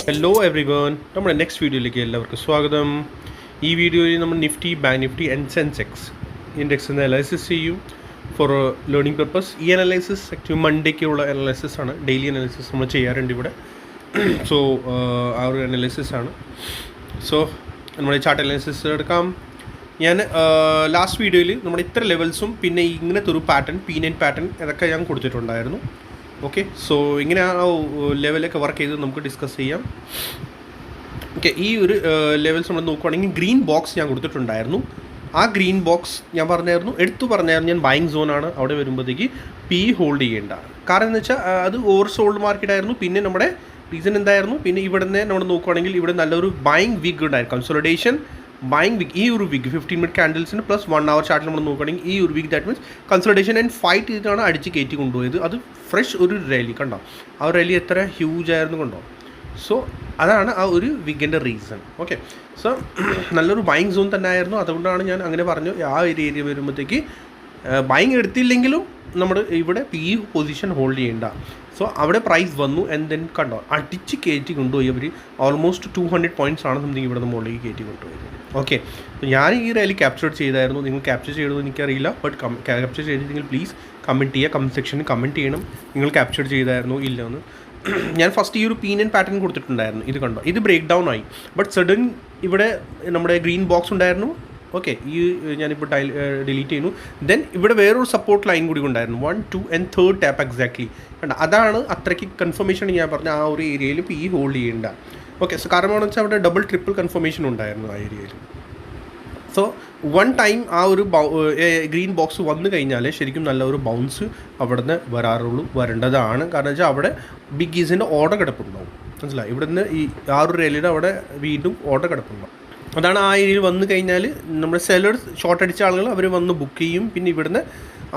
Hello everyone, നമ്മുടെ next വീഡിയോയിലേക്ക് എല്ലാവർക്കും സ്വാഗതം. ഈ വീഡിയോയിൽ നമ്മൾ Nifty, bank Nifty and Sensex ഇൻഡെക്സിൻ്റെ അനാലിസിസ് ചെയ്യും ഫോർ ലേണിംഗ് പർപ്പസ്. ഈ അനാലിസിസ് ആക്ച്വലി മൺഡേക്കുള്ള അനാലിസിസ് ആണ്. ഡെയിലി അനാലിസിസ് നമ്മൾ ചെയ്യാറുണ്ട് ഇവിടെ. സോ ആ ഒരു അനാലിസിസ് ആണ്. സോ നമ്മുടെ ചാർട്ട് അനാലിസിസ് എടുക്കാം. ഞാൻ ലാസ്റ്റ് വീഡിയോയിൽ നമ്മുടെ ഇത്ര ലെവൽസും പിന്നെ ഇങ്ങനത്തെ ഒരു പാറ്റേൺ, P9 പാറ്റേൺ ഇതൊക്കെ ഞാൻ കൊടുത്തിട്ടുണ്ടായിരുന്നു. ഓക്കെ, സോ ഇങ്ങനെ ആ ലെവലൊക്കെ വർക്ക് ചെയ്ത് നമുക്ക് ഡിസ്കസ് ചെയ്യാം. ഓക്കെ, ഈ ഒരു ലെവൽസ് നമ്മൾ നോക്കുകയാണെങ്കിൽ ഗ്രീൻ ബോക്സ് ഞാൻ കൊടുത്തിട്ടുണ്ടായിരുന്നു. ആ ഗ്രീൻ ബോക്സ് ഞാൻ പറഞ്ഞായിരുന്നു ഞാൻ ബൈങ് സോണാണ്. അവിടെ വരുമ്പോഴത്തേക്ക് പി ഹോൾഡ് ചെയ്യേണ്ട. കാരണം എന്ന് വെച്ചാൽ അത് ഓവർ സോൾഡ് മാർക്കറ്റ് ആയിരുന്നു. പിന്നെ നമ്മുടെ റീസൺ എന്തായിരുന്നു, പിന്നെ ഇവിടെ നിന്ന് നമ്മൾ നോക്കുകയാണെങ്കിൽ ഇവിടെ നല്ലൊരു ബൈങ് വീക്ക് ഉണ്ടായിരുന്നു. കൺസോളിഡേഷൻ ബൈങ് വീക്ക്, ഈ ഒരു വീക്ക് 15 മിനിറ്റ് ക്യാൻഡിൽസിന് പ്ലസ് 1 hour ചാർട്ടിൽ നമ്മൾ നോക്കുകയാണെങ്കിൽ ഈ ഒരു week that means consolidation and fight ചെയ്തിട്ടാണ് അടിച്ച് കയറ്റി കൊണ്ടുപോയത്. അത് ഫ്രഷ് ഒരു റാലി കണ്ടോ, ആ ഒരു റാലി എത്ര ഹ്യൂജ് ആയിരുന്നു കണ്ടോ. സോ അതാണ് ആ ഒരു വീക്കിൻ്റെ റീസൺ. ഓക്കെ, സോ നല്ലൊരു ബൈങ് സോൺ തന്നെ ആയിരുന്നു. അതുകൊണ്ടാണ് ഞാൻ അങ്ങനെ പറഞ്ഞു. ആ ഒരു ഏരിയ വരുമ്പോഴത്തേക്ക് ബൈങ് എടുത്തില്ലെങ്കിലും നമ്മൾ ഇവിടെ പി പൊസിഷൻ ഹോൾഡ് ചെയ്യേണ്ട. സോ അവിടെ പ്രൈസ് വന്നു ആൻഡ് ദെൻ കണ്ടോ അടിച്ച് കയറ്റി കൊണ്ടുപോയി അവർ. ഓൾമോസ്റ്റ് 200 points ആണ് സംതിങ് ഇവിടെ നിന്ന് മുകളിലേക്ക് കയറ്റി കൊണ്ടുപോയത്. ഓക്കെ, ഞാൻ ഈ റാലി ക്യാപ്ചർ ചെയ്തായിരുന്നു. നിങ്ങൾ ക്യാപ്ചർ ചെയ്തതെന്ന് എനിക്കറിയില്ല, ബട്ട് ക്യാപ്ചർ ചെയ്തിട്ടുണ്ടെങ്കിൽ പ്ലീസ് കമൻറ്റ് ചെയ്യുക. കമൻറ്റ് സെക്ഷനിൽ കമൻറ്റ് ചെയ്യണം നിങ്ങൾ ക്യാപ്ചർ ചെയ്തായിരുന്നു ഇല്ല എന്ന്. ഞാൻ ഫസ്റ്റ് ഈ ഒരു P9 പാറ്റേൺ കൊടുത്തിട്ടുണ്ടായിരുന്നു. ഇത് കണ്ടോ, ഇത് ബ്രേക്ക് ഡൗൺ ആയി. ബട്ട് സഡൻ ഇവിടെ നമ്മുടെ ഗ്രീൻ ബോക്സ് ഉണ്ടായിരുന്നു. ഓക്കെ, ഈ ഞാനിപ്പോൾ ഡിലീറ്റ് ചെയ്യുന്നു. ദെൻ ഇവിടെ വേറൊരു സപ്പോർട്ട് ലൈൻ കൂടി ഉണ്ടായിരുന്നു. 1, 2 and 3rd ടാപ്പ് എക്സാക്ട്ലി കണ്ട. അതാണ് അത്രയ്ക്ക് കൺഫർമേഷൻ ഞാൻ പറഞ്ഞ ആ ഒരു ഏരിയയിൽ പി ഹോൾഡ് ചെയ്യേണ്ട. ഓക്കെ, സോ കാരണം എന്ന് വെച്ചാൽ അവിടെ ഡബിൾ ട്രിപ്പിൾ കൺഫർമേഷൻ ഉണ്ടായിരുന്നു ആ ഏരിയയിൽ. സോ വൺ ടൈം ആ ഒരു ഗ്രീൻ ബോക്സ് വന്നു കഴിഞ്ഞാൽ ശരിക്കും നല്ല ഒരു ബൗൺസ് അവിടെ നിന്ന് വരേണ്ടതാണ്. കാരണം വെച്ചാൽ അവിടെ ബിഗ് ഈസിൻ്റെ ഓർഡർ കിടപ്പുണ്ടാവും. മനസ്സിലായി, ഇവിടെ നിന്ന് ഈ ആ ഒരു റേലിയുടെ അവിടെ വീണ്ടും ഓർഡർ കിടപ്പുണ്ടാവും. അതാണ് ആ ഏരിയയിൽ വന്നു കഴിഞ്ഞാൽ നമ്മുടെ സെല്ലേഴ്സ് ഷോർട്ട് അടിച്ച ആളുകൾ അവർ വന്ന് ബുക്ക് ചെയ്യും. പിന്നെ ഇവിടുന്ന്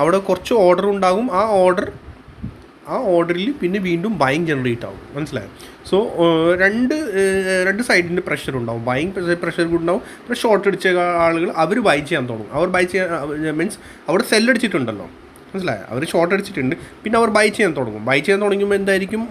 അവിടെ കുറച്ച് ഓർഡർ ഉണ്ടാകും. ആ ഓർഡറിൽ പിന്നെ വീണ്ടും ബൈങ് ജനറേറ്റ് ആവും. മനസ്സിലായോ? സോ രണ്ട് സൈഡിൻ്റെ പ്രഷർ ഉണ്ടാവും. ബൈങ് പ്രഷർ കൂടി ഉണ്ടാവും. പിന്നെ ഷോർട്ട് അടിച്ച ആളുകൾ അവർ ബൈ ചെയ്യാൻ തുടങ്ങും. അവർ ബൈ ചെയ്യാൻ മീൻസ് അവിടെ സെല്ലടിച്ചിട്ടുണ്ടല്ലോ. മനസ്സിലായോ? അവർ ഷോർട്ട് അടിച്ചിട്ടുണ്ട്, പിന്നെ അവർ ബൈ ചെയ്യാൻ തുടങ്ങും. ബൈ ചെയ്യാൻ തുടങ്ങുമ്പോൾ എന്തായിരിക്കും,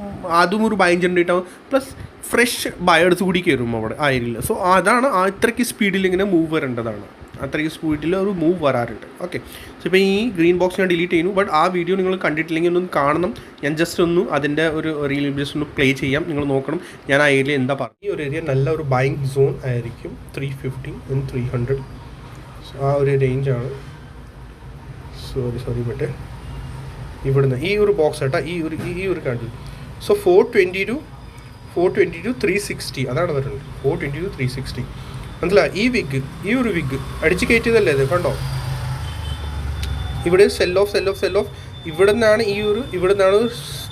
അതും ഒരു ബൈങ് ജനറേറ്റ് ആവും. പ്ലസ് ഫ്രഷ് ബയേഴ്സ് കൂടി കയറും അവിടെ ആ ഏരിയയിൽ. സോ അതാണ് അത്രയ്ക്ക് സ്പീഡിൽ ഇങ്ങനെ മൂവ് വരേണ്ടതാണ്. അത്രയ്ക്ക് സ്പീഡിൽ ഒരു മൂവ് വരാറുണ്ട്. ഓക്കെ, സോ ഇപ്പോൾ ഈ ഗ്രീൻ ബോക്സ് ഞാൻ ഡിലീറ്റ് ചെയ്യുന്നു. ബട്ട് ആ വീഡിയോ നിങ്ങൾ കണ്ടിട്ടില്ലെങ്കിൽ ഒന്ന് കാണണം. ഞാൻ ജസ്റ്റ് ഒന്ന് അതിൻ്റെ ഒരു റീൽ ജസ്റ്റ് ഒന്ന് പ്ലേ ചെയ്യാം. നിങ്ങൾ നോക്കണം ഞാൻ ആ ഏരിയ എന്താ പറഞ്ഞു. ഈ ഒരു ഏരിയ നല്ല ഒരു ബൈങ് സോൺ ആയിരിക്കും. 350 and 300 ആ ഒരു റേഞ്ചാണ്. സോറി ബട്ട് ഇവിടുന്ന് ഈ ഒരു ബോക്സ് ആട്ടാ ഈ ഒരു കാണിൽ. സോ 420 to 360 അതാണ് വരുന്നത്. 420 to 360 മനസ്സിലായി. ഈ ഒരു വിഗ് അടിച്ച് കയറ്റിയതല്ലേ ഇത് കണ്ടോ. ഇവിടെ സെൽ ഓഫ് ഇവിടെ നിന്നാണ് ഇവിടെ നിന്നാണ്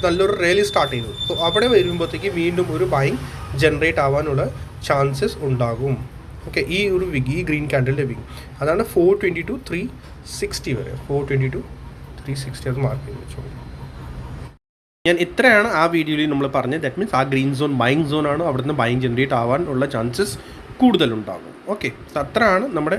നല്ലൊരു റാലി സ്റ്റാർട്ട് ചെയ്തത്. സോ അവിടെ വരുമ്പോഴത്തേക്ക് വീണ്ടും ഒരു ബൈങ് ജനറേറ്റ് ആവാനുള്ള ചാൻസസ് ഉണ്ടാകും. ഓക്കെ, ഈ ഒരു വിഗ്, ഈ ഗ്രീൻ ക്യാൻഡലിൻ്റെ വിഗ് അതാണ് 420 to 360 വരെ. 420 to 360 അത് മാർക്ക് ചെയ്ത് വെച്ചോളൂ. ഞാൻ ഇത്രയാണ് ആ വീഡിയോയിൽ നമ്മൾ പറഞ്ഞത്. ദാറ്റ് മീൻസ് ആ ഗ്രീൻ സോൺ ബൈങ് സോണാണ്. അവിടെ നിന്ന് ബൈങ് ജനറേറ്റ് ആവാൻ ഉള്ള ചാൻസസ് കൂടുതലുണ്ടാകും. ഓക്കെ, സോ അത്രയാണ് നമ്മുടെ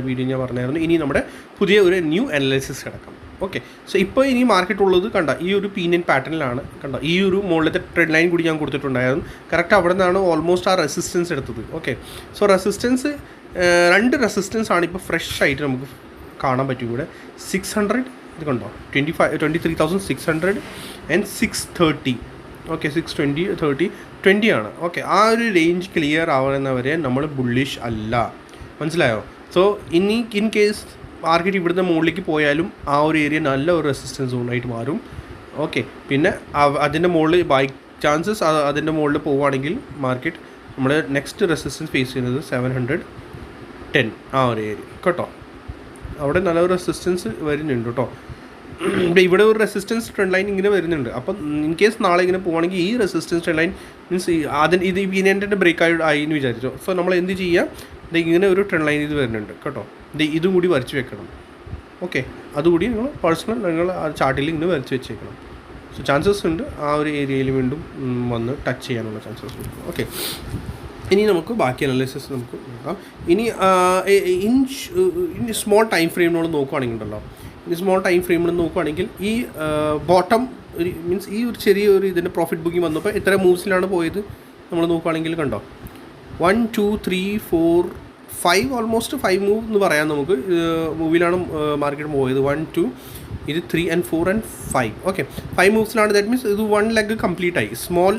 വീഡിയോ ഞാൻ പറഞ്ഞായിരുന്നു. ഇനി നമ്മുടെ പുതിയ ഒരു ന്യൂ അനാലിസിസ് കിടക്കാം. ഓക്കെ, സോ ഇപ്പോൾ ഇനി മാർക്കറ്റ് ഉള്ളത് കണ്ട ഈ ഒരു P9 പാറ്റേണിലാണ്. കണ്ട ഈ ഒരു മുകളിലത്തെ ട്രെൻഡ് ലൈൻ കൂടി ഞാൻ കൊടുത്തിട്ടുണ്ടായിരുന്നു. കറക്റ്റ് അവിടെ നിന്നാണ് ഓൾമോസ്റ്റ് ആ റെസിസ്റ്റൻസ് എടുത്തത്. ഓക്കെ, സോ റെസിസ്റ്റൻസ് 2 റെസിസ്റ്റൻസ് ആണ് ഇപ്പോൾ ഫ്രഷ് ആയിട്ട് നമുക്ക് കാണാൻ പറ്റും. ഇവിടെ 600 ഇത് കണ്ടോ, 23,600 and 630. ഓക്കെ, 620, 30, 20 ആണ്. ഓക്കെ, ആ ഒരു റേഞ്ച് ക്ലിയർ ആവുന്നവരെ നമ്മൾ ബുള്ളിഷ് അല്ല. മനസ്സിലായോ? സോ ഇൻ കേസ് മാർക്കറ്റ് ഇവിടുന്ന് മുകളിലേക്ക് പോയാലും ആ ഒരു ഏരിയ നല്ല ഒരു റെസിസ്റ്റൻസ് സോണായിട്ട് മാറും. ഓക്കെ, പിന്നെ അതിൻ്റെ മുകളിൽ ബൈ ചാൻസസ് അതിൻ്റെ മുകളിൽ പോവുകയാണെങ്കിൽ മാർക്കറ്റ് നമ്മൾ നെക്സ്റ്റ് റെസിസ്റ്റൻസ് ഫേസ് ചെയ്യുന്നത് 710 ആ ഒരു ഏരിയ കേട്ടോ. അവിടെ നല്ലൊരു റെസിസ്റ്റൻസ് വരുന്നുണ്ട് കേട്ടോ. ഇവിടെ ഒരു റെസിസ്റ്റൻസ് ട്രെൻഡ് ലൈൻ ഇങ്ങനെ വരുന്നുണ്ട്. അപ്പം ഇൻ കേസ് നാളെ ഇങ്ങനെ പോവുകയാണെങ്കിൽ ഈ റെസിസ്റ്റൻസ് ട്രെൻഡ് ലൈൻ മീൻസ് ഇത് P9 ബ്രേക്ക് ആയി എന്ന് വിചാരിച്ചോ. സോ നമ്മൾ എന്ത് ചെയ്യുക, ഇങ്ങനെ ഒരു ട്രെൻഡ് ലൈൻ ഇത് വരുന്നുണ്ട് കേട്ടോ. ഇതും കൂടി വരച്ച് വെക്കണം. ഓക്കെ, അതുകൂടി നിങ്ങൾ നിങ്ങൾ ആ ചാർട്ടിൽ ഇങ്ങനെ വരച്ച് വെച്ചേക്കണം. സോ ചാൻസസ് ഉണ്ട് ആ ഒരു ഏരിയയിൽ വീണ്ടും വന്ന് ടച്ച് ചെയ്യാനുള്ള ചാൻസസ് ഉണ്ട്. ഓക്കെ, ഇനി നമുക്ക് ബാക്കി അനാലിസിസ് നമുക്ക് നോക്കാം. ഇനി സ്മോൾ ടൈം ഫ്രെയിമിനോട് നോക്കുകയാണെങ്കിൽ ഉണ്ടല്ലോ, ഇനി സ്മോൾ ടൈം ഫ്രെയിമിൽ നോക്കുകയാണെങ്കിൽ ഈ ബോട്ടം മീൻസ് ഈ ഒരു ചെറിയൊരു ഇതിൻ്റെ പ്രോഫിറ്റ് ബുക്കിംഗ് വന്നപ്പോൾ എത്ര മൂവ്സിലാണ് പോയത്, നമ്മൾ നോക്കുകയാണെങ്കിൽ കണ്ടോ 1 2 3 4 5 ഓൾമോസ്റ്റ് 5 മൂവ് എന്ന് പറയാം നമുക്ക്. മൂവിലാണ് മാർക്കറ്റ് പോയത്. 1 2 ഇത് 3 and 4 and 5. ഓക്കെ, 5 മൂവ്സിലാണ്. ദാറ്റ് മീൻസ് ഇത് 1 ലെഗ് കംപ്ലീറ്റ് ആയി. സ്മോൾ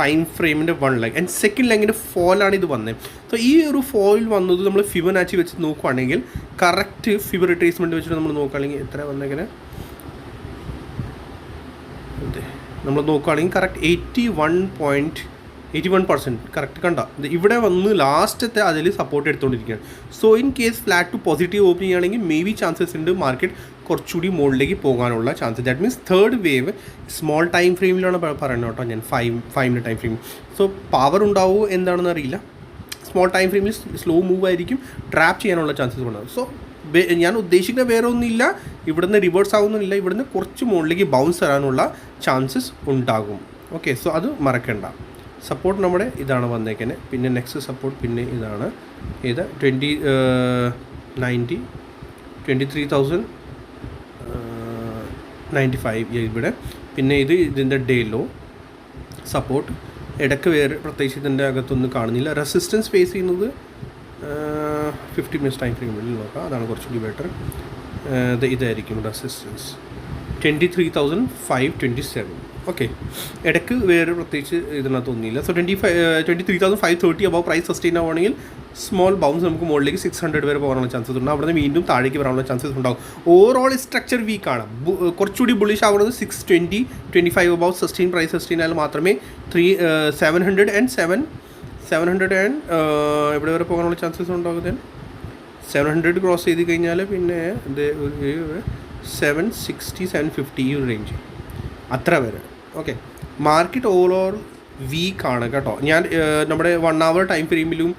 ടൈം ഫ്രെയിമിൻ്റെ 1 ലെഗ് ആൻഡ് സെക്കൻഡ് ലെഗിൻ്റെ ഫോളാണ് ഇത് വന്നത്. സോ ഈ ഒരു ഫോയിൽ വന്നത് നമ്മൾ ഫിബൊനാച്ചി വെച്ച് നോക്കുകയാണെങ്കിൽ കറക്റ്റ് ഫിബർ റിട്രേസ്മെൻറ്റ് വെച്ചിട്ട് നമ്മൾ നോക്കുകയാണെങ്കിൽ എത്ര വന്നെങ്കിൽ നമ്മൾ നോക്കുകയാണെങ്കിൽ കറക്റ്റ് 81% കറക്റ്റ് കണ്ട ഇവിടെ വന്ന് ലാസ്റ്റത്തെ അതിൽ സപ്പോർട്ട് എടുത്തുകൊണ്ടിരിക്കുകയാണ്. So in case flat to positive open ചെയ്യുകയാണെങ്കിൽ മേ ബി ചാൻസസ് ഉണ്ട് മാർക്കറ്റ് കുറച്ചുകൂടി മുകളിലേക്ക് പോകാനുള്ള chances. That means third wave small time ഫ്രെയിമിലാണ് പറയുന്നത് കേട്ടോ ഞാൻ. 5 ടൈം ഫ്രെയിം. സോ പവർ ഉണ്ടാവുമോ എന്താണെന്ന് അറിയില്ല. സ്മോൾ ടൈം ഫ്രെയിമിൽ സ്ലോ മൂവ് ആയിരിക്കും, ട്രാപ്പ് ചെയ്യാനുള്ള ചാൻസസ് ഉണ്ടാകും. സോ ഞാൻ ഉദ്ദേശിക്കുന്ന വേറെ ഒന്നുമില്ല, ഇവിടുന്ന് റിവേഴ്സ് ആകുന്നില്ല, ഇവിടുന്ന് കുറച്ച് മുകളിലേക്ക് ബൗൺസ് വരാനുള്ള ചാൻസസ് ഉണ്ടാകും. ഓക്കെ, സോ അത് മറക്കണ്ട. സപ്പോർട്ട് നമ്മുടെ ഇതാണ് വന്നേക്കുന്നത്. പിന്നെ നെക്സ്റ്റ് സപ്പോർട്ട് പിന്നെ ഇതാണ് ഏത് 23,095 ഇവിടെ. പിന്നെ ഇതിൻ്റെ ഡേ ലോ സപ്പോർട്ട് ഇടയ്ക്ക് വേറെ പ്രത്യേകിച്ച് ഇതിൻ്റെ അകത്തൊന്നും കാണുന്നില്ല. റെസിസ്റ്റൻസ് ഫേസ് ചെയ്യുന്നത് 50 മിനിറ്റ്സ് ടൈം ഫ്രെയിമിൽ നോക്കാം, അതാണ് കുറച്ചുകൂടി ബെറ്റർ. ഇതായിരിക്കും റെസിസ്റ്റൻസ് 23,527. ഓക്കെ, ഇടയ്ക്ക് വേറെ പ്രത്യേകിച്ച് ഇതിനകത്ത് ഒന്നുമില്ല. സോ 23,530 അബവ് പ്രൈസ് സസ്റ്റെയിൻ ആവുകയാണെങ്കിൽ സ്മോൾ ബൗൺസ് നമുക്ക് മുകളിലേക്ക് 600 വരെ പോകാനുള്ള ചാൻസസ് ഉണ്ട്. അവിടെ നിന്ന് വീണ്ടും താഴേക്ക് വരാനുള്ള ചാൻസസ് ഉണ്ടാകും. ഓവറോൾ സ്ട്രക്ചർ വീക്കാണ്. കുറച്ചുകൂടി ബുള്ളിഷ് ആവുന്നത് 620 25 അബവ് സസ്റ്റെയിൻ പ്രൈസ് സസ്റ്റെയിൻ ആയാൽ മാത്രമേ 700 and എവിടെ വരെ പോകാനുള്ള ചാൻസസ് ഉണ്ടാകുന്നത്. 700 ക്രോസ് ചെയ്ത് കഴിഞ്ഞാൽ പിന്നെ 760 750 ഈ ഒരു റേഞ്ച് അത്ര വരെ. ഓക്കെ, മാർക്കറ്റ് ഓവറോൾ വീക്കാണ് കേട്ടോ. ഞാൻ നമ്മുടെ 1 hour ടൈം ഫ്രെയിമിലും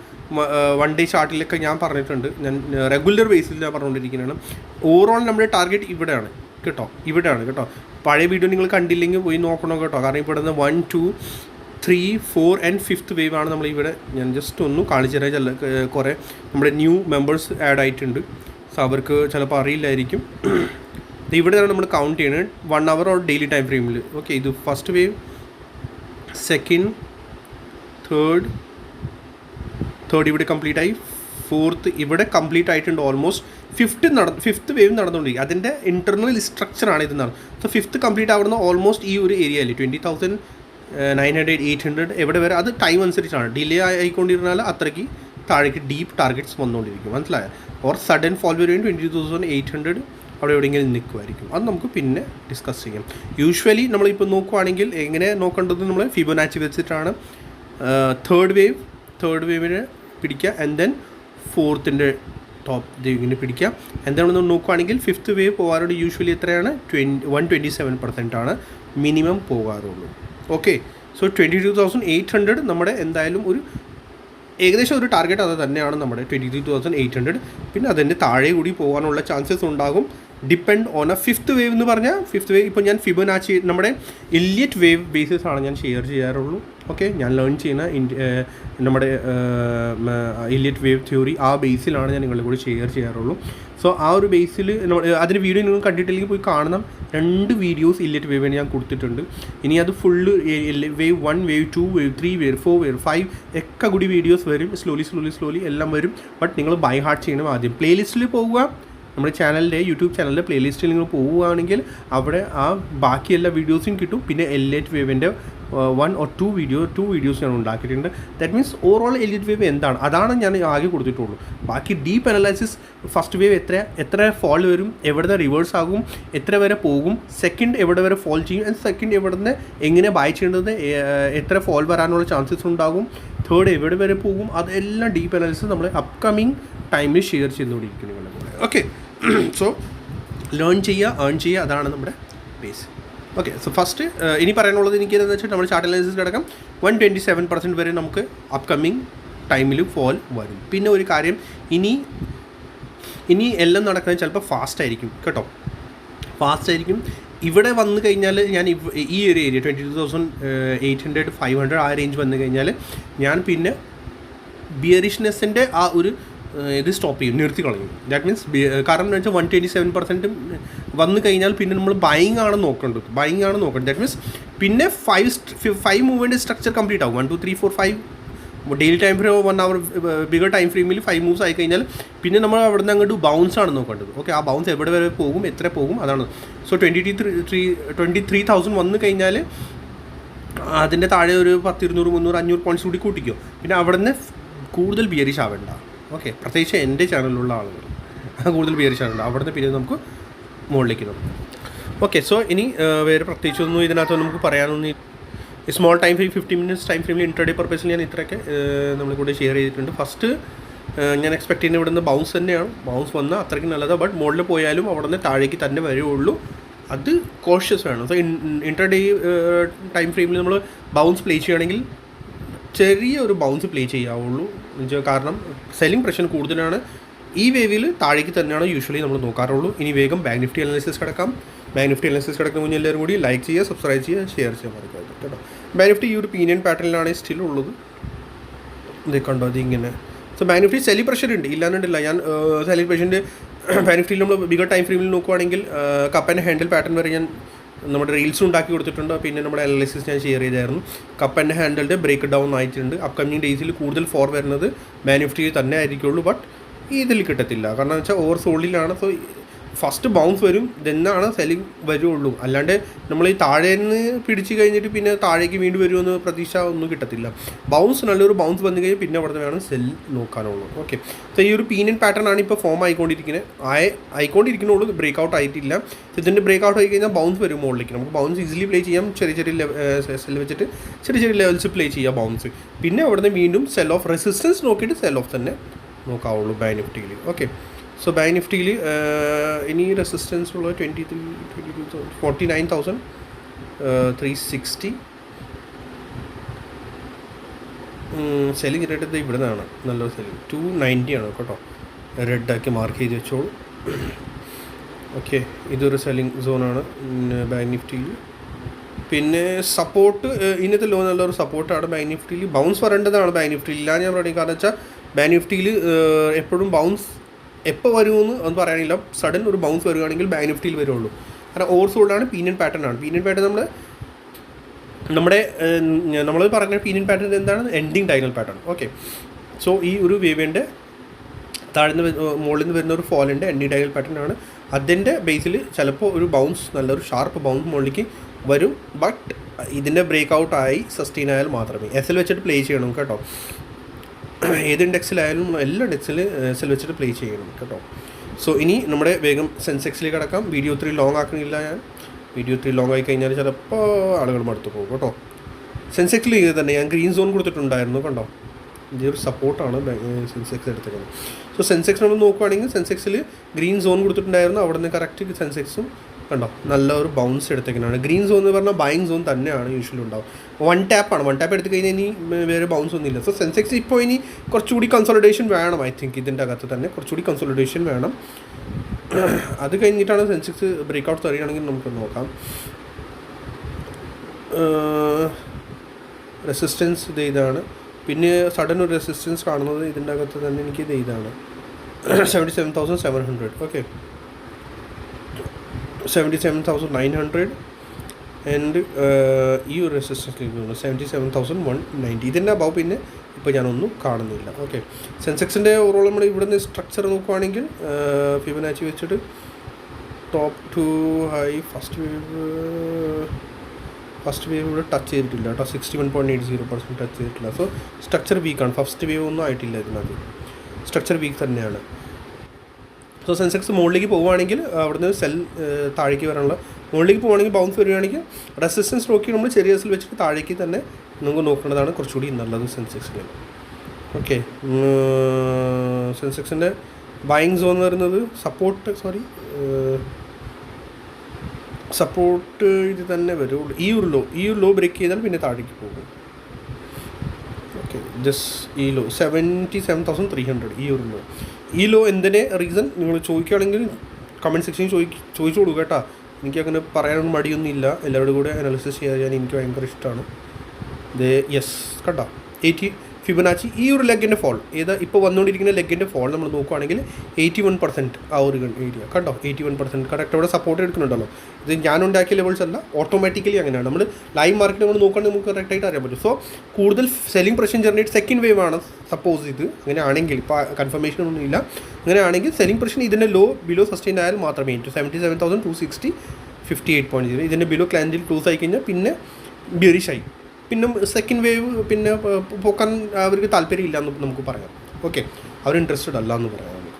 1 day ചാർട്ടിലൊക്കെ ഞാൻ പറഞ്ഞിട്ടുണ്ട്. ഞാൻ റെഗുലർ ബേസിൽ ഞാൻ പറഞ്ഞുകൊണ്ടിരിക്കുന്നതാണ്. ഓവറോൾ നമ്മുടെ ടാർഗറ്റ് ഇവിടെയാണ് കേട്ടോ. പഴയ വീഡിയോ നിങ്ങൾ കണ്ടില്ലെങ്കിൽ പോയി നോക്കണം കേട്ടോ. കാരണം ഇവിടെ നിന്ന് 1 2 3 4 and 5th വേവ് ആണ് നമ്മളിവിടെ. ഞാൻ ജസ്റ്റ് ഒന്ന് കാണിച്ചു തരാം. കുറേ നമ്മുടെ ന്യൂ മെമ്പേഴ്സ് ആഡ് ആയിട്ടുണ്ട്. സോ അവർക്ക് ചിലപ്പോൾ അറിയില്ലായിരിക്കും. ഇവിടെയാണ് നമ്മൾ കൗണ്ട് ചെയ്യുന്നത് 1 hour ഓർ ഡെയിലി ടൈം ഫ്രെയിമിൽ. ഓക്കെ, ഇത് ഫസ്റ്റ് വേവ്, സെക്കൻഡ്, തേർഡ് ഇവിടെ കംപ്ലീറ്റ് ആയി, ഫോർത്ത് ഇവിടെ കംപ്ലീറ്റ് ആയിട്ടുണ്ട് ഓൾമോസ്റ്റ്. ഫിഫ്ത്ത് വേവ് നടന്നുകൊണ്ടിരിക്കും. അതിൻ്റെ ഇൻറ്റർണൽ സ്ട്രക്ചറാണ് ഇത് നടന്നത്. സോ 5th കംപ്ലീറ്റ് ആവുന്ന ഓൾമോസ്റ്റ് ഈ ഒരു ഏരിയയിൽ 20,900 800 എവിടെ വരെ അത് ടൈം അനുസരിച്ചാണ്. ഡിലേ ആയിക്കൊണ്ടിരുന്നാൽ അത്രയ്ക്ക് താഴേക്ക് ഡീപ്പ് ടാർഗറ്റ്സ് വന്നുകൊണ്ടിരിക്കും, മനസ്സിലായോ? ഓർ സഡൻ ഫോൾ വരും 20,800 അവിടെ എവിടെയെങ്കിലും നിൽക്കുമായിരിക്കും. അത് നമുക്ക് പിന്നെ ഡിസ്കസ് ചെയ്യാം. യൂഷ്വലി നമ്മളിപ്പോൾ നോക്കുവാണെങ്കിൽ എങ്ങനെ നോക്കേണ്ടത് നമ്മൾ ഫിബൊനാച്ചി വെച്ചിട്ടാണ്. തേർഡ് വേവിനെ പിടിക്കുക ആൻഡ് ദെൻ ഫോർത്തിൻ്റെ ടോപ്പ് ഇങ്ങനെ പിടിക്കുക. എന്താണെന്ന് നോക്കുവാണെങ്കിൽ 5th വേവ് പോകാറുണ്ട്. യൂഷ്വലി എത്രയാണ് 127% ആണ് മിനിമം പോകാറുള്ളൂ. ഓക്കെ, സോ 22,800 നമ്മുടെ എന്തായാലും ഒരു ഏകദേശം ഒരു ടാർഗറ്റ് അത് തന്നെയാണ് നമ്മുടെ 22,800. പിന്നെ അതിൻ്റെ താഴെ കൂടി പോകാനുള്ള ചാൻസസ് ഉണ്ടാകും. Depend on A 5th wave എന്ന് പറഞ്ഞാൽ 5th വേവ് ഇപ്പോൾ ഞാൻ ഫിബൊനാച്ചി നമ്മുടെ ഇല്ലിയറ്റ് വേവ് ബേസിസ് ആണ് ഞാൻ ഷെയർ ചെയ്യാറുള്ളൂ. ഓക്കെ, ഞാൻ ലേൺ ചെയ്യുന്ന നമ്മുടെ ഇല്ലിയറ്റ് വേവ് തിയറി ആ ബേസിലാണ് ഞാൻ നിങ്ങളുടെ കൂടി ഷെയർ ചെയ്യാറുള്ളൂ. സോ ആ ഒരു ബേസിൽ അതിൻ്റെ വീഡിയോ നിങ്ങൾ കണ്ടിട്ടില്ലെങ്കിൽ പോയി കാണണം. 2 വീഡിയോസ് ഇല്ലിയറ്റ് വേവിന് ഞാൻ കൊടുത്തിട്ടുണ്ട്. ഇനി അത് full wave 1 wave 2 wave 3 wave 4 wave 5 ഒക്കെ കൂടി വീഡിയോസ് വരും. സ്ലോലി എല്ലാം വരും. ബട്ട് നിങ്ങൾ ബൈ ഹാർട്ട് ചെയ്യണം. ആദ്യം പ്ലേലിസ്റ്റിൽ പോവുക. നമ്മുടെ യൂട്യൂബ് ചാനലിൻ്റെ പ്ലേലിസ്റ്റിൽ നിങ്ങൾ പോവുകയാണെങ്കിൽ അവിടെ ആ ബാക്കി എല്ലാ വീഡിയോസും കിട്ടും. പിന്നെ ഇല്ലിയറ്റ് വേവിൻ്റെ 1 or 2 വീഡിയോസ് ഞാൻ ഉണ്ടാക്കിയിട്ടുണ്ട്. ദാറ്റ് മീൻസ് ഓവറോൾ ഇല്ലിയറ്റ് വേവ് എന്താണ് അതാണ് ഞാൻ ആകെ കൊടുത്തിട്ടുള്ളൂ. ബാക്കി ഡീപ്പ് അനലൈസിസ് ഫസ്റ്റ് വേവ് എത്ര ഫോൾ വരും, എവിടെ റിവേഴ്സ് ആകും, എത്ര വരെ പോകും, സെക്കൻഡ് എവിടെ വരെ ഫോൾ ചെയ്യും, ആൻഡ് സെക്കൻഡ് എവിടെ നിന്ന് എങ്ങനെ ബൈ ചെയ്യേണ്ടത്, എത്ര ഫോൾ വരാനുള്ള ചാൻസസ് ഉണ്ടാകും, തേർഡ് എവിടെ വരെ പോകും, അതെല്ലാം ഡീപ്പ് അനലൈസിസ് നമ്മൾ അപ്കമിങ് ടൈമിൽ ഷെയർ ചെയ്തുകൊണ്ടിരിക്കുന്നത്. ഓക്കെ, സോ ലേൺ ചെയ്യുക, ഏൺ ചെയ്യുക, അതാണ് നമ്മുടെ ബേസ്. ഓക്കെ, സോ ഫസ്റ്റ് ഇനി പറയാനുള്ളത് എനിക്ക് എന്താണെന്ന് വെച്ചാൽ നമ്മുടെ ചാർട്ട് അനാലിസിസ് കിടക്കാം 127% വരെ നമുക്ക് അപ്കമിങ് ടൈമിൽ ഫോൾ വരും. പിന്നെ ഒരു കാര്യം, ഇനി എല്ലാം നടക്കുന്നത് ചിലപ്പോൾ ഫാസ്റ്റ് ആയിരിക്കും കേട്ടോ. ഇവിടെ വന്നു കഴിഞ്ഞാൽ ഞാൻ ഈ ഒരു ഏരിയ 22,800 500 ആ റേഞ്ച് വന്നു കഴിഞ്ഞാൽ ഞാൻ പിന്നെ ബിയറിഷ്നെസ്സിൻ്റെ ആ ഒരു ഇത് സ്റ്റോപ്പ് ചെയ്യും, നിർത്തി കളയും. ദാറ്റ് മീൻസ് കാരണം എന്ന് വെച്ചാൽ 127% വന്നു കഴിഞ്ഞാൽ പിന്നെ നമ്മൾ ബൈങ് ആണ് നോക്കേണ്ടത്. ദാറ്റ് മീൻസ് പിന്നെ 5 മൂവ്മെൻറ്റ് സ്ട്രക്ചർ കംപ്ലീറ്റ് ആവും. 1 2 3 4 5 daily time frame 1 hour bigger time ഫ്രെയിമിൽ 5 മൂവ്സ് ആയി കഴിഞ്ഞാൽ പിന്നെ നമ്മൾ അവിടെ നിന്ന് അങ്ങോട്ട് ബൗൺസ് ആണ് നോക്കേണ്ടത്. ഓക്കെ, ആ ബൗൺസ് എവിടെ വരെ പോകും, എത്ര പോകും, അതാണ്. സോ 23,000 വന്നു കഴിഞ്ഞാൽ അതിൻ്റെ താഴെ ഒരു 10 200 300 500 പോയിൻറ്റ്സ് കൂടി കൂട്ടിക്കും. പിന്നെ അവിടെ നിന്ന് കൂടുതൽ ബിയറിഷ് ആവേണ്ട. ഓക്കെ, പ്രത്യേകിച്ച് എൻ്റെ ചാനലിലുള്ള ആളുകൾ കൂടുതൽ ബിയറിഷ് ആവേണ്ട. അവിടെ നിന്ന് പിന്നെ നമുക്ക് മുകളിലേക്ക് നോക്കാം. ഓക്കെ, സോ ഇനി വേറെ പ്രത്യേകിച്ചൊന്നും ഇതിനകത്ത് നമുക്ക് പറയാനൊന്നും. Small time frame 15 minutes time ഫ്രെയിമിൽ ഇൻട്രാഡേ പർപ്പസിൽ ഞാൻ ഇത്രയൊക്കെ നമ്മളിവിടെ ഷെയർ ചെയ്തിട്ടുണ്ട്. ഫസ്റ്റ് ഞാൻ എക്സ്പെക്ട് ചെയ്യുന്ന ഇവിടെ നിന്ന് ബൗൺസ് തന്നെയാണ്. ബൗൺസ് വന്നാൽ അത്രയ്ക്ക് നല്ലതാണ്. ബട്ട് മുകളിൽ പോയാലും അവിടെ നിന്ന് താഴേക്ക് തന്നെ വരുള്ളൂ. അത് കോഷ്യസ് വേണം. സോ ഇൻട്രാഡേ ടൈം ഫ്രെയിമിൽ നമ്മൾ ബൗൺസ് പ്ലേ ചെയ്യുകയാണെങ്കിൽ ചെറിയൊരു ബൗൺസ് പ്ലേ ചെയ്യാവുള്ളൂ. കാരണം സെല്ലിംഗ് പ്രഷർ കൂടുതലാണ്. ഈ വേവിൽ താഴേക്ക് തന്നെയാണ് യൂഷ്വലി നമ്മൾ നോക്കാറുള്ളൂ. ഇനി വേഗം ബാങ്ക് നിഫ്റ്റി അനാലിസിസ് കിടക്കാം. ബാങ്ക് നിഫ്റ്റി അനാലിസിസ് കിടക്കുന്ന മുന്നേ എല്ലാവരും കൂടി ലൈക്ക് ചെയ്യുക, സബ്സ്ക്രൈബ് ചെയ്യുക, ഷെയർ ചെയ്യാൻ മറക്കരുത് കേട്ടോ. ബാങ്ക് നിഫ്റ്റി ഈ ഒരു പീനിയൻ പാറ്റേണിലാണ് സ്റ്റിൽ ഉള്ളത്. ഇത് കണ്ടോ, ഇതിങ്ങനെ. So bank Nifty selling pressure ഉണ്ട്, ഇല്ലാന്നുണ്ടല്ല. ഞാൻ സെല്ലിംഗ് പ്രഷറിൻ്റെ ബാങ്ക് നിഫ്റ്റിയിൽ നമ്മൾ ബിഗർ ടൈം ഫ്രെയിമിൽ നോക്കുവാണെങ്കിൽ കപ്പ് ആൻഡ് ഹാൻഡിൽ പാറ്റേൺ വരെ ഞാൻ നമ്മുടെ റീൽസ് ഉണ്ടാക്കി കൊടുത്തിട്ടുണ്ട്. പിന്നെ നമ്മുടെ അനാലിസിസ് ഞാൻ ഷെയർ ചെയ്തായിരുന്നു. കപ്പ് ആൻഡ് ഹാൻഡിലിൻ്റെ ബ്രേക്ക് ഡൗൺ ആയിട്ടുണ്ട്. അപ്കമിങ് ഡേയ്സിൽ കൂടുതൽ ഫോർ വരുന്നത് ബാങ്ക് നിഫ്റ്റിയിൽ തന്നെ ആയിരിക്കുള്ളൂ. ബട്ട് ഇതിൽ കിട്ടത്തില്ല. കാരണം എന്ന് വെച്ചാൽ ഓവർ സോൾഡിലാണ്. സോ ഫസ്റ്റ് ബൗൺസ് വരും, ദെന്നാണ് സെല്ലിംഗ് വരുള്ളൂ. അല്ലാണ്ട് നമ്മൾ ഈ താഴെ നിന്ന് പിടിച്ച് കഴിഞ്ഞിട്ട് പിന്നെ താഴേക്ക് വീണ്ടും വരുമെന്ന് പ്രതീക്ഷ ഒന്നും കിട്ടത്തില്ല. ബൗൺസ് നല്ലൊരു ബൗൺസ് വന്നു കഴിഞ്ഞാൽ പിന്നെ അവിടെ നിന്ന് വേണം സെൽ നോക്കാനുള്ളൂ. ഓക്കെ, സോ ഈ ഒരു പീനിയൻ പാറ്റേൺ ആണ് ഇപ്പോൾ ഫോം ആയിക്കൊണ്ടിരിക്കുന്നുള്ളൂ. ബ്രേക്ക് ഔട്ട് ആയിട്ടില്ല. ഇതിൻ്റെ ബ്രേക്ക് ഔട്ട് ആയി കഴിഞ്ഞാൽ ബൗൺസ് വരും മുകളിലേക്ക്. നമുക്ക് ബൗൺസ് ഈസിലി പ്ലേ ചെയ്യാം. ചെറിയ സെൽ വെച്ചിട്ട് ചെറിയ ലെവൽസ് പ്ലേ ചെയ്യാം ബൗൺസ്. പിന്നെ അവിടെ നിന്ന് വീണ്ടും സെൽ ഓഫ് റെസിസ്റ്റൻസ് നോക്കിയിട്ട് സെൽ ഓഫ് തന്നെ നോക്കാവുള്ളൂ ബാങ്ക് നിഫ്റ്റിയിൽ. ഓക്കെ, സോ ബാങ്ക് നിഫ്റ്റിയിൽ ഇനി റെസിസ്റ്റൻസ് ഉള്ള 49,360 സെല്ലിംഗ് റേറ്റ് ഇവിടെ നിന്നാണ് നല്ലൊരു സെല്ലിംഗ്. 290 ആണ് കേട്ടോ, റെഡാക്കി മാർക്ക് ചെയ്ത് വെച്ചോളൂ. ഓക്കെ, ഇതൊരു സെല്ലിംഗ് സോണാണ് ബാങ്ക് നിഫ്റ്റിയിൽ. പിന്നെ സപ്പോർട്ട് ഇന്നത്തെ ലോ നല്ലൊരു സപ്പോർട്ടാണ് ബാങ്ക് നിഫ്റ്റിയിൽ. ബൗൺസ് വരേണ്ടതാണ് ബാങ്ക് നിഫ്റ്റിയിൽ. ഇല്ല ഞാൻ പറയുന്നത് കാരണം വെച്ചാൽ ബാങ്ക് നിഫ്റ്റിയിൽ എപ്പോഴും ബൗൺസ് എപ്പോൾ വരുമെന്ന് ഒന്നും പറയാനില്ല. സഡൻ ഒരു ബൗൺസ് വരികയാണെങ്കിൽ ബാങ്ക് നിഫ്റ്റിയിൽ വരുള്ളൂ. കാരണം ഓവർ സോൾഡാണ്, പീനിയൻ പാറ്റേൺ ആണ്. പീനിയൻ പാറ്റേൺ നമ്മൾ പറഞ്ഞ പീനിയൻ പാറ്റേൺ എന്താണ്? Ending diagonal pattern. Okay, so ഈ ഒരു വേവിൻ്റെ താഴ്ന്ന് മുകളിൽ നിന്ന് വരുന്ന ഒരു ഫോളിൻ്റെ എൻഡിങ് ഡയഗണൽ പാറ്റേൺ ആണ്. അതിൻ്റെ ബേസിൽ ചിലപ്പോൾ ഒരു ബൗൺസ്, നല്ലൊരു ഷാർപ്പ് ബൗൺസ് മുകളിലേക്ക് വരും. ബട്ട് ഇതിൻ്റെ ബ്രേക്ക് ഔട്ട് ആയി സസ്റ്റെയിൻ ആയാൽ മാത്രമേ എസ് വെച്ചിട്ട് പ്ലേ ചെയ്യണം കേട്ടോ. ഏത് ഇൻഡെക്സിലായാലും എല്ലാ ഇൻഡെക്സിൽ സെൽ വെച്ചിട്ട് പ്ലേ ചെയ്യണം കേട്ടോ. സോ ഇനി നമ്മുടെ വേഗം സെൻസെക്സിലേക്ക് കിടക്കാം. വീഡിയോ 3 ലോങ് ആക്കുന്നില്ല ഞാൻ. വീഡിയോ 3 ലോങ് ആയി കഴിഞ്ഞാൽ ചിലപ്പോൾ ആളുകൾ മടുത്തു പോകും കേട്ടോ. സെൻസെക്സിൽ ഇത് തന്നെ ഞാൻ ഗ്രീൻ സോൺ കൊടുത്തിട്ടുണ്ടായിരുന്നു കണ്ടോ. ഇതൊരു സപ്പോർട്ടാണ് സെൻസെക്സ് എടുത്തേക്കുന്നത്. സോ സെൻസെക്സ് നമ്മൾ നോക്കുവാണെങ്കിൽ സെൻസെക്സിൽ ഗ്രീൻ സോൺ കൊടുത്തിട്ടുണ്ടായിരുന്നു. അവിടെ നിന്ന് കറക്റ്റ് സെൻസെക്സും കണ്ടോ നല്ലൊരു ബൗൺസ് എടുത്തേക്കുന്നതാണ്. ഗ്രീൻ സോൺ എന്ന് പറഞ്ഞാൽ ബൈങ് സോൺ തന്നെയാണ് യൂഷ്വലി ഉണ്ടാവും. 1 ടാപ്പാണ്. 1 ടാപ്പ് എടുത്ത് കഴിഞ്ഞാൽ ഇനി വേറെ ബൗൺസ് ഒന്നും ഇല്ല. സോ സെൻസെക്സ് ഇപ്പോൾ ഇനി കുറച്ചുകൂടി കൺസോളിഡേഷൻ വേണം. ഐ തിങ്ക് ഇതിൻ്റെ അകത്ത് തന്നെ കുറച്ചുകൂടി കൺസോളിഡേഷൻ വേണം. അത് കഴിഞ്ഞിട്ടാണ് സെൻസെക്സ് ബ്രേക്ക് ഔട്ട് തരികയാണെങ്കിൽ നമുക്ക് നോക്കാം. റെസിസ്റ്റൻസ് ഇത് ഇതാണ്. പിന്നെ സഡൻ ഒരു റെസിസ്റ്റൻസ് കാണുന്നത് ഇതിൻ്റെ അകത്ത് തന്നെ എനിക്ക് ഇത് ഇതാണ് 77,700. ഓക്കെ, 77,900 ആൻഡ് ഈ ഒരു റെസിസ്റ്റൻസ് 77,190. ഇതിൻ്റെ അബവ് പിന്നെ ഇപ്പോൾ ഞാനൊന്നും കാണുന്നില്ല. ഓക്കെ, സെൻസെക്സിൻ്റെ ഓവറോൾ നമ്മൾ ഇവിടെ നിന്ന് സ്ട്രക്ചർ നോക്കുവാണെങ്കിൽ ഫിബൊനാച്ചി വെച്ചിട്ട് top to high first wave ഇവിടെ ടച്ച് ചെയ്തിട്ടില്ല കേട്ടോ. 61.80% ടച്ച് ചെയ്തിട്ടില്ല. സോ സ്ട്രക്ചർ വീക്കാണ്. ഫസ്റ്റ് വേവ് ഒന്നും ആയിട്ടില്ല ഇതിനകത്ത്. സ്ട്രക്ചർ വീക്ക് തന്നെയാണ്. സോ സെൻസെക്സ് മുകളിലേക്ക് പോവുകയാണെങ്കിൽ അവിടുന്ന് സെൽ താഴേക്ക് വരാനുള്ള മുകളിലേക്ക് പോവുകയാണെങ്കിൽ ബൗൺസ് വരികയാണെങ്കിൽ റെസിസ്റ്റൻസ് നോക്കി നമ്മൾ ചെറിയ സെൽ വെച്ചിട്ട് താഴേക്ക് തന്നെ നമുക്ക് നോക്കേണ്ടതാണ് കുറച്ചുകൂടി നല്ലത് സെൻസെക്സിൽ. ഓക്കെ, സെൻസെക്സിൻ്റെ ബൈങ് സോൺ എന്ന് പറയുന്നത് സപ്പോർട്ട് ഇത് തന്നെ വരുള്ളൂ. ഈ ഒരു ലോ ബ്രേക്ക് ചെയ്താൽ പിന്നെ താഴേക്ക് പോകും. ഓക്കെ, ഈ ലോ 77,300 ഈ ലോ എന്തിൻ്റെ റീസൺ നിങ്ങൾ ചോദിക്കുകയാണെങ്കിൽ കമൻറ്റ് സെക്ഷനിൽ ചോദിച്ചോളൂ കേട്ടോ. എനിക്കങ്ങനെ പറയാനൊന്നും മടിയൊന്നും ഇല്ല. എല്ലാവരുടെ കൂടെ അനാലിസിസ് ചെയ്യാൻ എനിക്ക് ഭയങ്കര ഇഷ്ടമാണ്. യെസ് കേട്ടോ. ഫിബനാച്ചി ഈ ഒരു ലെഗിൻ്റെ ഫോൾ ഇപ്പോൾ വന്നുകൊണ്ടിരിക്കുന്ന ലെഗിൻ്റെ ഫോൾ നമ്മൾ നോക്കുകയാണെങ്കിൽ 81% ആ ഒരു ഏരിയ കണ്ടോ, 81% കറക്റ്റ് അവിടെ സപ്പോർട്ട് എടുക്കുന്നുണ്ടല്ലോ. ഇത് ഞാൻ ഉണ്ടാക്കിയ ലെവൽസ് അല്ല, ഓട്ടോമാറ്റിക്കലി അങ്ങനെയാണ്. നമ്മൾ ലൈവ് മാർക്കറ്റ് നമ്മൾ നോക്കുകയാണെങ്കിൽ നമുക്ക് കറക്റ്റായിട്ട് അറിയാൻ പറ്റും. സോ കൂടുതൽ സെല്ലിംഗ് പ്രഷൻ ജനറേറ്റ് സെക്കൻഡ് വേവ് ആണ് സപ്പോസ് ഇത് അങ്ങനെയാണെങ്കിൽ, ഇപ്പോൾ കൺഫർമേഷൻ ഒന്നും ഇല്ല, അങ്ങനെയാണെങ്കിൽ സെല്ലിംഗ് പ്രഷൻ ഇതിൻ്റെ ലോ ബിലോ സസ്റ്റെയിൻ ആയാൽ മാത്രമേ 77,260 58.0 ഇതിൻ്റെ ബിലോ ക്ലാൻഡിൽ ക്ലോസ് ആയി കഴിഞ്ഞാൽ പിന്നെ ബിയറിഷായി, പിന്നെ സെക്കൻഡ് വേവ് പിന്നെ പോക്കാൻ അവർക്ക് താല്പര്യമില്ല എന്ന് നമുക്ക് പറയാം. ഓക്കെ, അവർ ഇൻട്രസ്റ്റഡ് അല്ല എന്ന് പറയാം നമുക്ക്.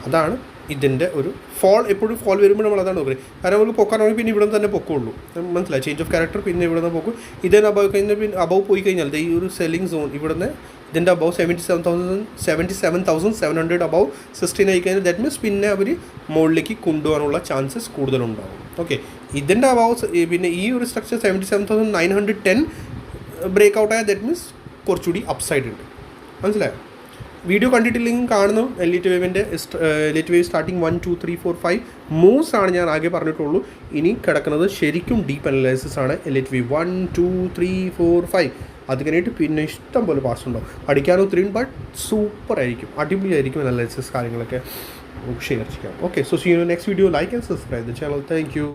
അതാണ് ഇതിൻ്റെ ഒരു ഫോൾ. എപ്പോഴും ഫോൾ വരുമ്പോൾ നമ്മൾ അതാണ് നോക്കുന്നത്. കാരണം നമുക്ക് പൊക്കാനാണെങ്കിൽ പിന്നെ ഇവിടെ തന്നെ പൊക്കുള്ളൂ, മനസ്സിലായി, ചേഞ്ച് ഓഫ് ക്യാരക്ടർ. പിന്നെ ഇവിടെ നിന്ന് പൊക്കും. ഇതിന് അബവ് കഴിഞ്ഞാൽ പിന്നെ അബവ് പോയി കഴിഞ്ഞാൽ ഈ ഒരു സെല്ലിംഗ് സോൺ ഇവിടെ നിന്ന് ഇതിൻ്റെ അബവ് 77,700 അബവ് സസ്റ്റെയിൻ ആയി കഴിഞ്ഞാൽ ദാറ്റ് മീൻസ് പിന്നെ അവർ മുകളിലേക്ക് കൊണ്ടുപോകാനുള്ള ചാൻസസ് കൂടുതലുണ്ടാകും. ഓക്കെ, ഇതിൻ്റെ അബവ് പിന്നെ ഈ ഒരു സ്ട്രക്ചർ 77,910 ബ്രേക്ക് ഔട്ട് ആയ ദാറ്റ് മീൻസ് കുറച്ചുകൂടി അപ്സൈഡ് ഉണ്ട്, മനസ്സിലായോ? വീഡിയോ കണ്ടിട്ടില്ലെങ്കിൽ കാണുന്നു. എലൈറ്റ് വേവ് സ്റ്റാർട്ടിങ് 1 2 3 4 5 മൂവ്സ് ആണ് ഞാൻ ആകെ പറഞ്ഞിട്ടുള്ളൂ. ഇനി കിടക്കുന്നത് ശരിക്കും ഡീപ്പ് അനലൈസിസ് ആണ്. എലൈറ്റ് വേവ് 1 2 3 4 5 അത് കഴിഞ്ഞിട്ട് പിന്നെ ഇഷ്ടം പോലെ പാർട്സ് ഉണ്ടാവും. അടിക്കാനോ ഒത്തിരി, ബട്ട് സൂപ്പർ ആയിരിക്കും, അടിപൊളിയായിരിക്കും അനലൈസിസ് കാര്യങ്ങളൊക്കെ ഷെയർ ചെയ്യാം. Okay, so see you next video. Like and subscribe the channel. Thank U.